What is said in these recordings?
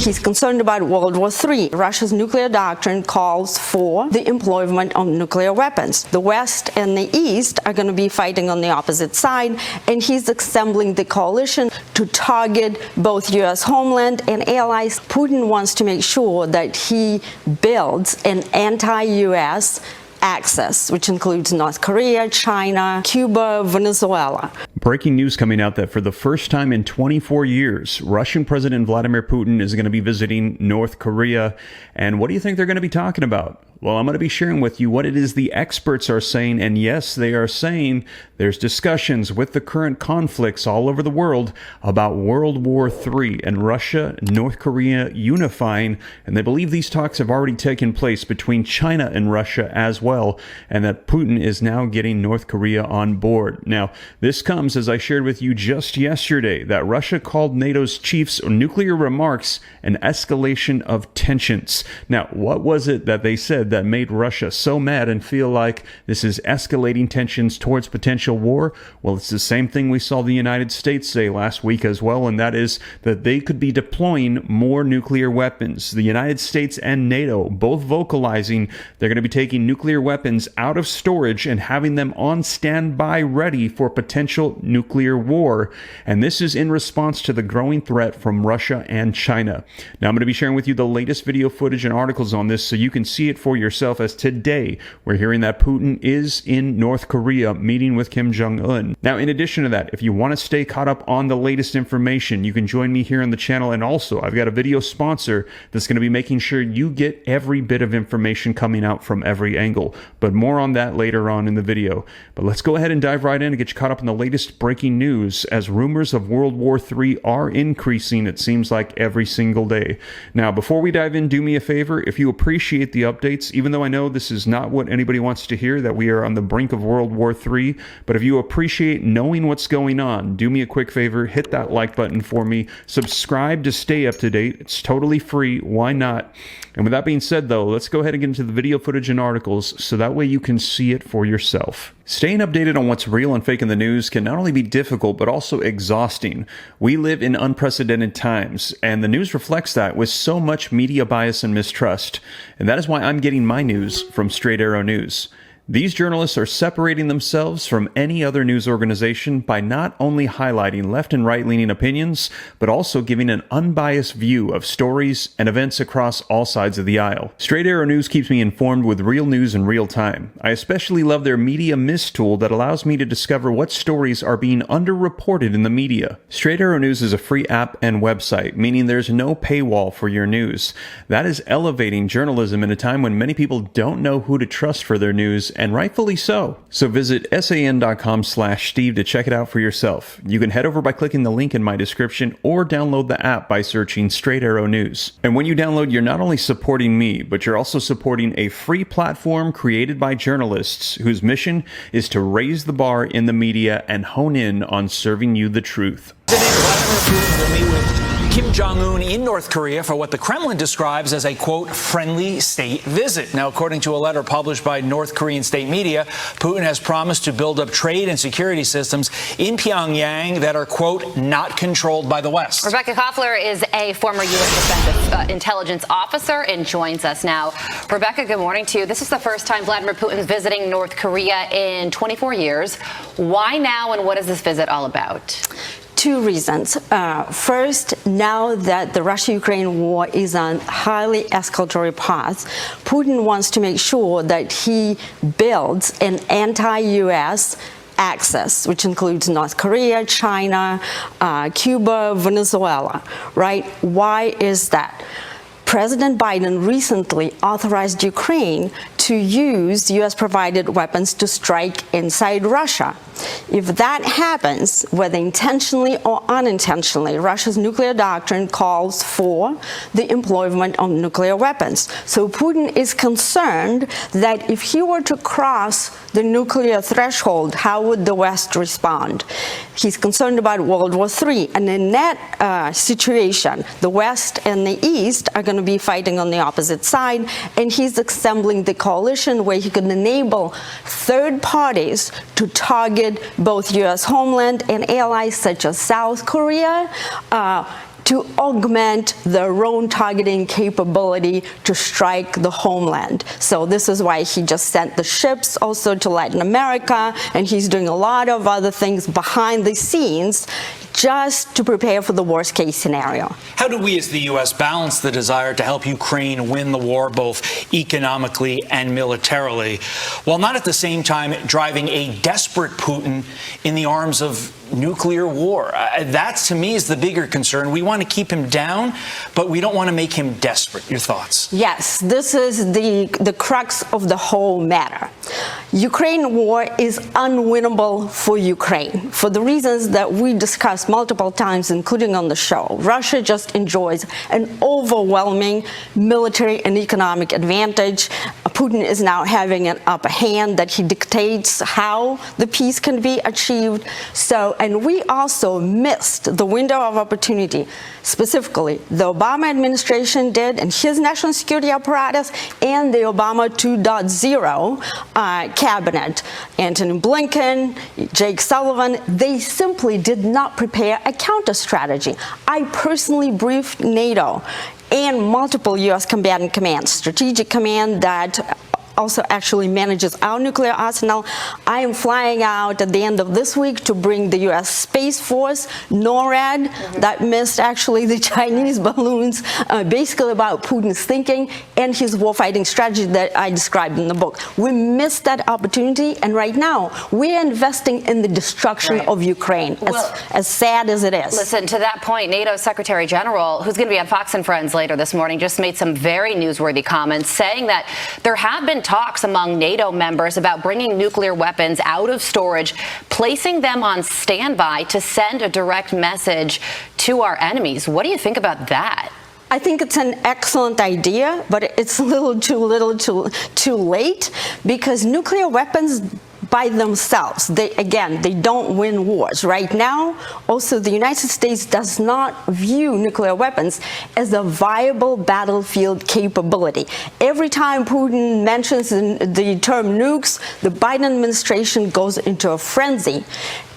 He's concerned about World War III. Russia's nuclear doctrine calls for the employment of nuclear weapons. The West and the East are going to be fighting on the opposite side, and he's assembling the coalition to target both U.S. homeland and allies. Putin wants to make sure that he builds an anti-U.S. axis, which includes North Korea, China, Cuba, Venezuela. Breaking news coming out that for the first time in 24 years, Russian President Vladimir Putin is going to be visiting North Korea. And what do you think they're going to be talking about? Well, I'm going to be sharing with you what it is the experts are saying. And yes, they are saying there's discussions with the current conflicts all over the world about World War III and Russia and North Korea unifying. And they believe these talks have already taken place between China and Russia as well, and that Putin is now getting North Korea on board. Now, this comes, as I shared with you just yesterday, that Russia called NATO's chiefs nuclear remarks an escalation of tensions. Now, what was it that they said that made Russia so mad and feel like this is escalating tensions towards potential war? Well, it's the same thing we saw the United States say last week as well, and that is that they could be deploying more nuclear weapons. The United States and NATO both vocalizing they're going to be taking nuclear weapons out of storage and having them on standby ready for potential nuclear war. And this is in response to the growing threat from Russia and China. Now, I'm going to be sharing with you the latest video footage and articles on this so you can see it for yourself, as today we're hearing that Putin is in North Korea meeting with Kim Jong-un. Now, in addition to that, if you want to stay caught up on the latest information, you can join me here on the channel. And also, I've got a video sponsor that's going to be making sure you get every bit of information coming out from every angle. But more on that later on in the video. But let's go ahead and dive right in and get you caught up on the latest breaking news, as rumors of World War III are increasing, it seems like, every single day. Now, before we dive in, do me a favor. If you appreciate the updates, even though I know this is not what anybody wants to hear, that we are on the brink of World War III, but if you appreciate knowing what's going on, do me a quick favor, hit that like button for me, subscribe to stay up to date. It's totally free. Why not? And with that being said, though, let's go ahead and get into the video footage and articles so that way you can see it for yourself. Staying updated on what's real and fake in the news can not only be difficult, but also exhausting. We live in unprecedented times, and the news reflects that with so much media bias and mistrust. And that is why I'm getting my news from Straight Arrow News. These journalists are separating themselves from any other news organization by not only highlighting left and right-leaning opinions, but also giving an unbiased view of stories and events across all sides of the aisle. Straight Arrow News keeps me informed with real news in real time. I especially love their Media Mist tool that allows me to discover what stories are being underreported in the media. Straight Arrow News is a free app and website, meaning there's no paywall for your news. That is elevating journalism in a time when many people don't know who to trust for their news, and rightfully so. So visit san.com/Steve to check it out for yourself. You can head over by clicking the link in my description or download the app by searching Straight Arrow News. And when you download, you're not only supporting me, but you're also supporting a free platform created by journalists whose mission is to raise the bar in the media and hone in on serving you the truth. President Vladimir Putin will meet with Kim Jong-un in North Korea for what the Kremlin describes as a, quote, friendly state visit. Now, according to a letter published by North Korean state media, Putin has promised to build up trade and security systems in Pyongyang that are, quote, not controlled by the West. Rebecca Koffler is a former U.S. Defense Intelligence officer and joins us now. Rebecca, good morning to you. This is the first time Vladimir Putin is visiting North Korea in 24 years. Why now, and what is this visit all about? Two reasons. First, now that the Russia-Ukraine war is on highly escalatory path, Putin wants to make sure that he builds an anti-U.S. axis, which includes North Korea, China, Cuba, Venezuela, right? Why is that? President Biden recently authorized Ukraine to use U.S.-provided weapons to strike inside Russia. If that happens, whether intentionally or unintentionally, Russia's nuclear doctrine calls for the employment of nuclear weapons. So Putin is concerned that if he were to cross the nuclear threshold, how would the West respond? He's concerned about World War III. And in that situation, the West and the East are going to be fighting on the opposite side, and he's assembling the coalition where he can enable third parties to target both U.S. homeland and allies such as South Korea, to augment their own targeting capability to strike the homeland. So this is why he just sent the ships also to Latin America, and he's doing a lot of other things behind the scenes just to prepare for the worst case scenario. How do we as the U.S. balance the desire to help Ukraine win the war both economically and militarily, while not at the same time driving a desperate Putin in the arms of nuclear war? That, to me, is the bigger concern. We want to keep him down, but we don't want to make him desperate. Your thoughts? Yes, this is the crux of the whole matter. Ukraine war is unwinnable for Ukraine for the reasons that we discussed multiple times, including on the show. Russia just enjoys an overwhelming military and economic advantage. Putin is now having an upper hand that he dictates how the peace can be achieved. And we also missed the window of opportunity. Specifically, the Obama administration did, and his national security apparatus, and the Obama 2.0 cabinet. Antony Blinken, Jake Sullivan, they simply did not prepare a counter strategy. I personally briefed NATO and multiple U.S. combatant commands, Strategic Command that also actually manages our nuclear arsenal. I am flying out at the end of this week to bring the U.S. Space Force, NORAD, that missed actually the Chinese balloons, basically about Putin's thinking and his warfighting strategy that I described in the book. We missed that opportunity, and right now we're investing in the destruction of Ukraine, as sad as it is. Listen, to that point, NATO Secretary General, who's going to be on Fox and Friends later this morning, just made some very newsworthy comments saying that there have been talks among NATO members about bringing nuclear weapons out of storage, placing them on standby to send a direct message to our enemies. What do you think about that? I think it's an excellent idea, but it's a little too late, because nuclear weapons by themselves, they don't win wars. Right now, also the United States does not view nuclear weapons as a viable battlefield capability. Every time Putin mentions the term nukes, the Biden administration goes into a frenzy.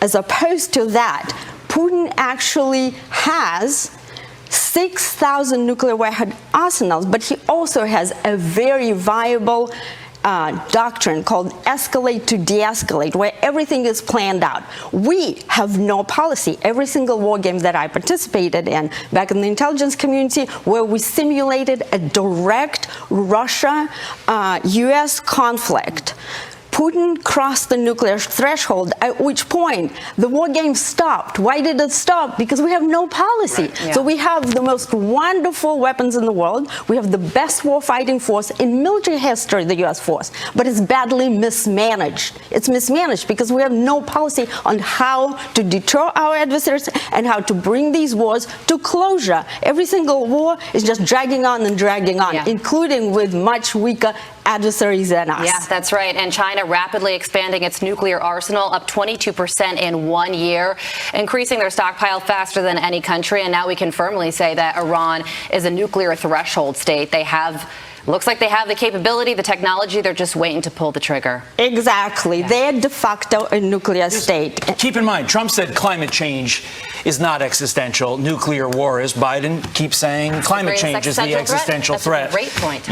As opposed to that, Putin actually has 6,000 nuclear weapon arsenals, but he also has a very viable doctrine called escalate to de-escalate, where everything is planned out. We have no policy. Every single war game that I participated in back in the intelligence community, where we simulated a direct Russia-US conflict, Putin crossed the nuclear threshold, at which point the war game stopped. Why did it stop? Because we have no policy. Right, yeah. So we have the most wonderful weapons in the world. We have the best warfighting force in military history, the U.S. force, but it's badly mismanaged. It's mismanaged because we have no policy on how to deter our adversaries and how to bring these wars to closure. Every single war is just dragging on and dragging on, including with much weaker adversaries than us. Yeah, that's right. And China rapidly expanding its nuclear arsenal, up 22% in 1 year, increasing their stockpile faster than any country. And now we can firmly say that Iran is a nuclear threshold state. Looks like they have the capability, the technology. They're just waiting to pull the trigger. Exactly. Yeah. They're de facto a nuclear state. Keep in mind, Trump said climate change is not existential. Nuclear war is. Biden keeps saying climate change is the existential threat. That's a great point.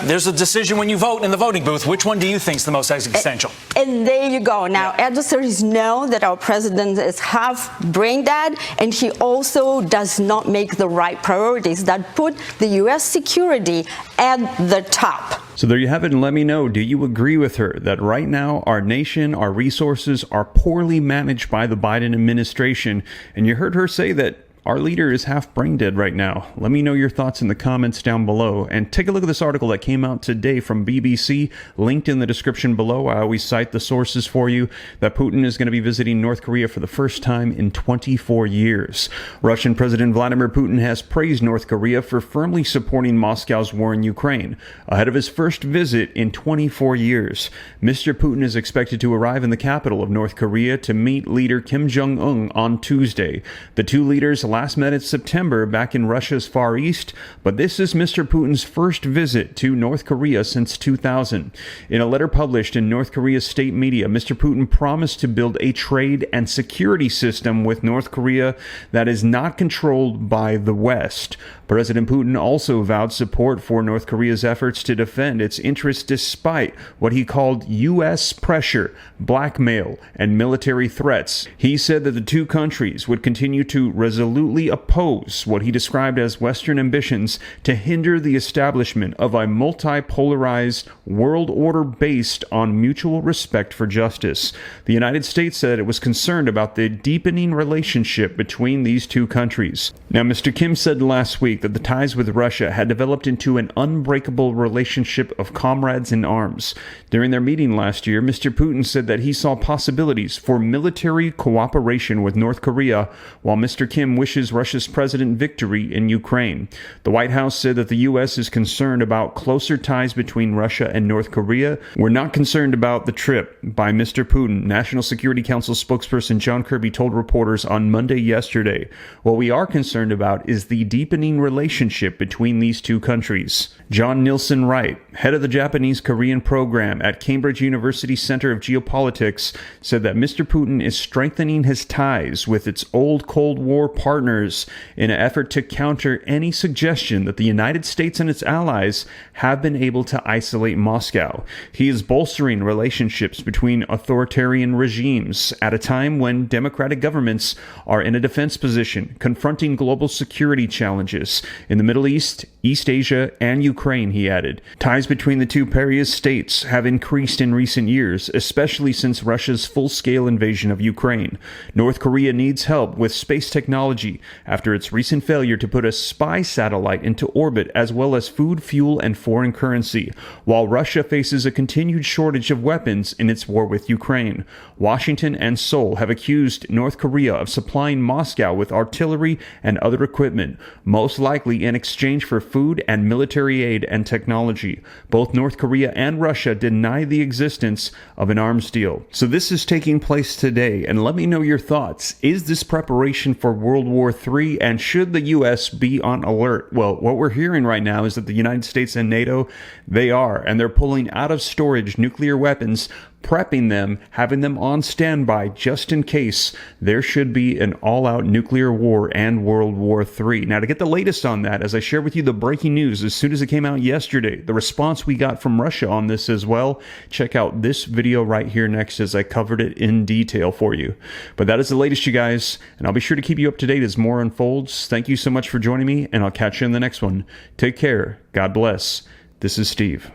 There's a decision when you vote in the voting booth. Which one do you think is the most existential? And there you go. Now, adversaries know that our president is half brain dead, and he also does not make the right priorities that put the U.S. security at the top. So there you have it, and let me know, do you agree with her that right now our nation, our resources are poorly managed by the Biden administration? And you heard her say that our leader is half brain dead right now. Let me know your thoughts in the comments down below. And take a look at this article that came out today from BBC, linked in the description below. I always cite the sources for you, that Putin is going to be visiting North Korea for the first time in 24 years. Russian President Vladimir Putin has praised North Korea for firmly supporting Moscow's war in Ukraine, ahead of his first visit in 24 years. Mr. Putin is expected to arrive in the capital of North Korea to meet leader Kim Jong-un on Tuesday. The two leaders last met in September back in Russia's Far East, but this is Mr. Putin's first visit to North Korea since 2000. In a letter published in North Korea's state media, Mr. Putin promised to build a trade and security system with North Korea that is not controlled by the West. President Putin also vowed support for North Korea's efforts to defend its interests despite what he called U.S. pressure, blackmail, and military threats. He said that the two countries would continue to resolutely oppose what he described as Western ambitions to hinder the establishment of a multipolarized world order based on mutual respect for justice. The United States said it was concerned about the deepening relationship between these two countries. Now, Mr. Kim said last week that the ties with Russia had developed into an unbreakable relationship of comrades in arms. During their meeting last year, Mr. Putin said that he saw possibilities for military cooperation with North Korea, while Mr. Kim wishes Russia's president victory in Ukraine. The White House said that the U.S. is concerned about closer ties between Russia and North Korea. We're not concerned about the trip by Mr. Putin, National Security Council spokesperson John Kirby told reporters on Monday yesterday. What we are concerned about is the deepening relationship between these two countries. John Nielsen Wright, head of the Japanese-Korean program at Cambridge University Center of Geopolitics, said that Mr. Putin is strengthening his ties with its old Cold War partners in an effort to counter any suggestion that the United States and its allies have been able to isolate Moscow. He is bolstering relationships between authoritarian regimes at a time when democratic governments are in a defense position, confronting global security challenges in the Middle East, East Asia, and Ukraine, he added. Ties between the two pariah states have increased in recent years, especially since Russia's full-scale invasion of Ukraine. North Korea needs help with space technology after its recent failure to put a spy satellite into orbit, as well as food, fuel, and foreign currency, while Russia faces a continued shortage of weapons in its war with Ukraine. Washington and Seoul have accused North Korea of supplying Moscow with artillery and other equipment, most likely in exchange for food and military aid and technology. Both North Korea and Russia deny the existence of an arms deal. So this is taking place today, and let me know your thoughts. Is this preparation for World War III, and should the U.S. be on alert? Well, what we're hearing right now is that the United States and NATO, they are, and they're pulling out of storage nuclear weapons, prepping them, having them on standby just in case there should be an all-out nuclear war and World War III. Now, to get the latest on that, as I share with you the breaking news as soon as it came out yesterday, the response we got from Russia on this as well, check out this video right here next as I covered it in detail for you. But that is the latest, you guys, and I'll be sure to keep you up to date as more unfolds. Thank you so much for joining me, and I'll catch you in the next one. Take care. God bless. This is Steve.